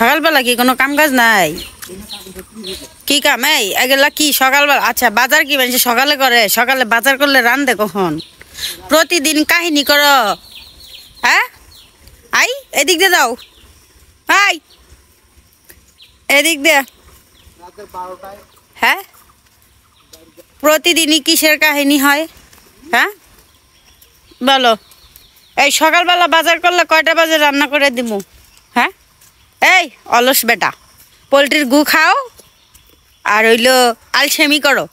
সকালবেলা কি কোনো কাম কাজ নাই? কি কাম? এই এগুলা কি সকালবেলা? আচ্ছা, বাজার কি মানুষ সকালে করে? সকালে বাজার করলে রান্ধে কখন? প্রতিদিন কাহিনী করো। হ্যাঁ, আই এদিক দিয়ে দাও। আই এদিক দিয়ে। হ্যাঁ, প্রতিদিনই কিসের কাহিনী হয়? হ্যাঁ বলো। এই সকালবেলা বাজার করলে কয়টা বাজে রান্না করে দিব? হ্যাঁ, এই অলস বেটা, পোলট্রির গু খাও আর হইলো আলসেমি করো।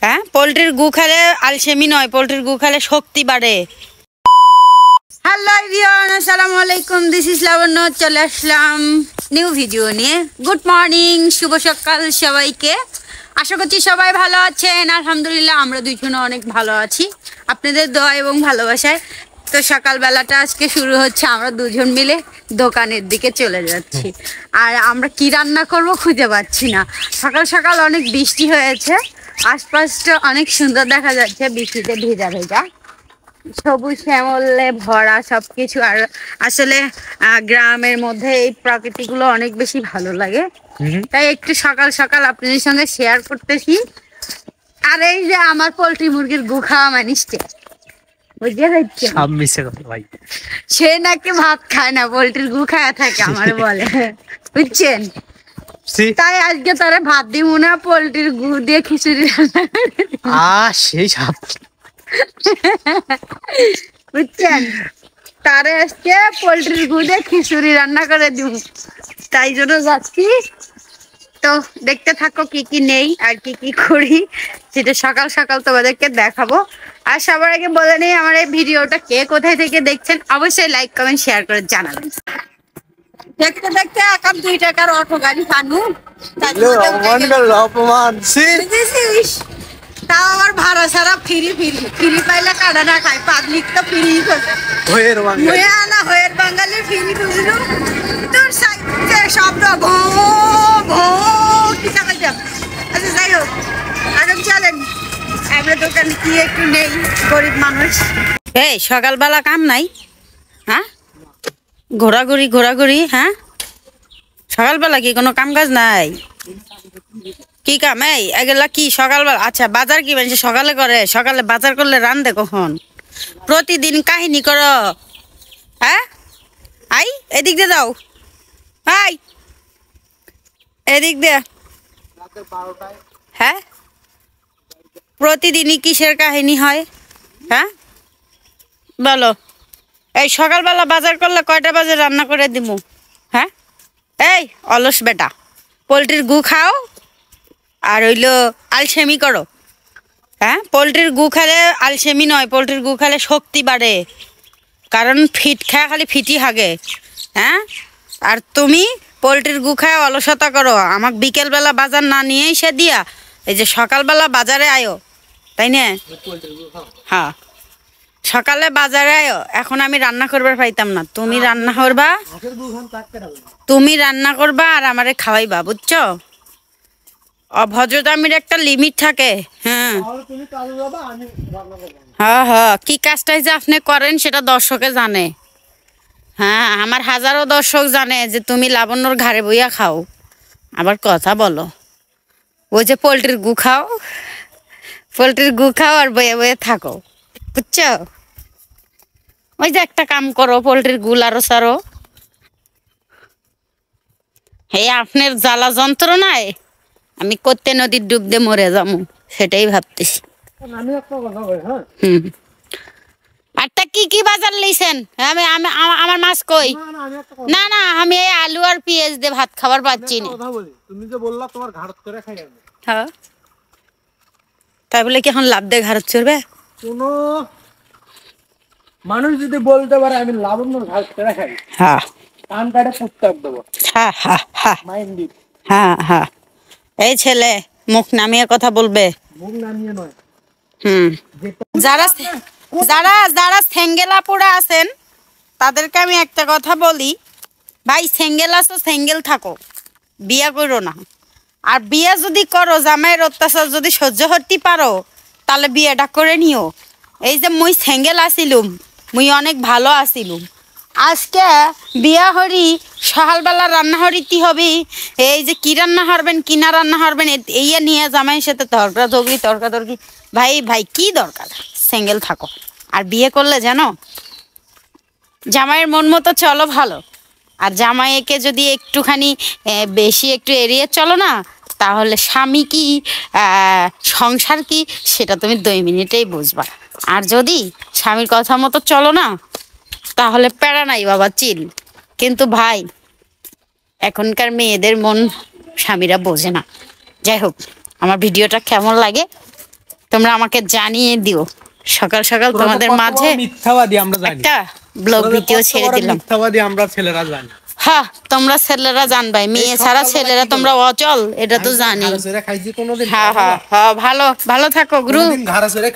হ্যাঁ, পোলট্রির গু খেলে আলসেমি নয়, পোলট্রির গু খেলে শক্তি বাড়ে। হ্যালো এভরিওয়ান, আসসালামু আলাইকুম, দিস ইজ লাবণ্য। চলে আসলাম নিউ ভিডিও নিয়ে। গুড মর্নিং, শুভ সকাল সবাইকে। আশা করছি সবাই ভালো আছেন। আলহামদুলিল্লাহ আমরা দুইজনও অনেক ভালো আছি আপনাদের দোয়া এবং ভালোবাসায়। তো সকালবেলাটা আজকে শুরু হচ্ছে, আমরা দুজন মিলে দোকানের দিকে চলে যাচ্ছি। আর আমরা কি রান্না করব খুঁজে পাচ্ছি না। সকাল সকাল অনেক বৃষ্টি হয়েছে, আশপাশটা অনেক সুন্দর দেখা যাচ্ছে, বৃষ্টিতে ভেজা ভেজা, সবুজ শ্যামলে ভরা সবকিছু। আর আসলে গ্রামের মধ্যে এই প্রকৃতিগুলো অনেক বেশি ভালো লাগে, তাই একটু সকাল সকাল আপনাদের সঙ্গে শেয়ার করতেছি। আর এই যে আমার পোল্ট্রি মুরগির গু খাওয়া মানুষটা, সে নাকি ভাত খায় না, পোল্ট্রির গু খায়া থাকে আমার বলে, বুঝছেন? তাই আজকে তারা ভাত দিব না, পোল্ট্রির গু দিয়ে খিচুড়ি বুঝছেন? তারে আজকে পোল্ট্রির গু দিয়ে খিচুড়ি রান্না করে দিব, তাই জন্য যাচ্ছি। তো দেখতে থাকো কি কি নেই আর কি কি করি, সেটা সকাল সকাল তোমাদেরকে দেখাবো। আর সবার আগে বলে নেই, আমার এই ভিডিওটা কে কোথায় থেকে দেখছেন অবশ্যই লাইক কমেন্ট শেয়ার করে জানাবেন। দেখতে দেখতে একাম 2 টাকার অটো গাড়ি ফানু, তাও আমার ভাড়া ছাড়া ফ্রি ফ্রি ফ্রি পাইলে কাটা না খায়, পাবলিক তো ফ্রি করবে। না হয়ের বাঙালি ফ্রি বুঝলো তোর সাইডে শব্দ ঘো ঘো কি টাকা যাব। আচ্ছা যাই হোক, এখন চলেন আমরা দোকানে কি একটু নেই, গরিব মানুষ। এই সকালবেলা কাম নাই? হ্যাঁ, ঘোরাঘুরি ঘোরাঘুরি। হ্যাঁ, সকালবেলা কি কোনো কাম কাজ নাই? কি কাম? এই এগুলা কি সকালবেলা? আচ্ছা, বাজার কি মানুষ সকালে করে? সকালে বাজার করলে রান্ধে কখন? প্রতিদিন কাহিনী করো। হ্যাঁ, আই এদিক দিয়ে দাও। আই এদিক দিয়ে। হ্যাঁ, প্রতিদিনই কিসের কাহিনী হয়? হ্যাঁ বলো। এই সকালবেলা বাজার করলে কয়টা বাজে রান্না করে দিব? হ্যাঁ, এই অলস বেটা, পোলট্রির গু খাও আর হইলো আলসেমি করো। হ্যাঁ, পোলট্রির গু খেলে আলসেমি নয়, পোলট্রির গু খেলে শক্তি বাড়ে, কারণ ফিট খায় খালি ফিটি হাগে। হ্যাঁ, আর তুমি পোলট্রির গু খায় অলসতা করো, আমাকে বিকেলবেলা বাজার না নিয়েই সে দিয়া এই যে সকালবেলা বাজারে আয়ো, তাই না? হ্যাঁ, সকালে বাজারে আয়ো। এখন আমি রান্না করবার পাইতাম না, তুমি রান্না করবা, তুমি রান্না করবা আর আমারে খাওয়াইবা, বুঝছো? অভদ্রতামির একটা লিমিট থাকে। হ্যাঁ হ্যাঁ হ্যাঁ, কি কাজটাই যে আপনি করেন সেটা দর্শকে জানে। হ্যাঁ, আমার হাজারো দর্শক জানে যে তুমি লাবণ্যর ঘাড়ে বইয়া খাও, আবার কথা বলো। ওই যে পোলট্রির গু খাও, পোলট্রির গু খাও আর বয়ে বয়ে থাকো, বুঝছো? ওই যে একটা কাম করো, পোলট্রির গু লারো সারো। হে, আপনার জ্বালা যন্ত্রণায় আমি করতে নদীর ডুব দিয়ে মরে যাবো, সেটাই ভাবতেছি। আর তা কি কি বাজার লইছেন? আমি আমার মাছ কই? না না, আমি এই আলু আর পেঁয়াজ দিয়ে ভাত খাবার পাচ্ছি না। তুমি যে বললা তোমার ঘাড়ত করে খাই আমি। হ্যাঁ, তাই বলে কি এখন লাভ দিয়ে ঘাড়ত চড়বে? কোনো মানুষ যদি বলতে পারে আমি লাবণ্যর ঘাড়ত করে খাই, হ্যাঁ, কান কাটে পুত্তাক দেবো। হ্যাঁ হ্যাঁ হ্যাঁ মাইন্ডি। হ্যাঁ হ্যাঁ, এই ছেলে মুখ নামিয়ে কথা বলবে। মুখ নামিয়ে নয়। যারা যারা যারা সেঙ্গেলা পোড়া আছেন তাদেরকে আমি একটা কথা বলি, ভাই সেঙ্গেল আছো সেঙ্গেল থাকো, বিয়া করো না। আর বিয়া যদি করো, জামাইয়ের অত্যাচার যদি সহ্য করতে পারো, তাহলে বিয়েটা করে নিও। এই যে মুই সেঙ্গেল আসিলুম, মুই অনেক ভালো আসিলুম, আজকে বিয়া হরি সকালবেলা রান্না হরিতে হবে। এই যে কি রান্না হারবেন কি না রান্না হারবেন এইয়া নিয়ে জামাইয়ের সাথে তর্কাতর্কি। ভাই ভাই কি দরকার, সিঙ্গেল থাকো। আর বিয়ে করলে জানো জামাইয়ের মন মতো চলো ভালো, আর জামাইকে যদি একটুখানি বেশি একটু এড়িয়ে চলো না, তাহলে স্বামী কি সংসার কি সেটা তুমি 2 মিনিটেই বুঝবা। আর যদি স্বামীর কথা মতো চলো না, তাহলে প্যারা নাই বাবা, চিল। কিন্তু ভাই এখনকার মেয়েদের মন স্বামীরা বোঝে না। যাই হোক, আমার ভিডিওটা কেমন লাগে তোমরা আমাকে জানিয়ে দিও। সকাল সকাল তোমাদের মাঝে মিথ্যাবাদী আমরা জানি, একটা ব্লগ ভিডিও ছেড়ে দিলাম। মিথ্যাবাদী আমরা ছেলেরা জানি। হ্যাঁ, তোমরা ছেলেরা জানবাই, মেয়ে ছাড়া ছেলেরা তোমরা অচল, এটা তো জানি। খাইছি কোনোদিন? হ্যাঁ, ভালো ভালো থাকো গ্রুপ। ঘাড়া ছেড়ে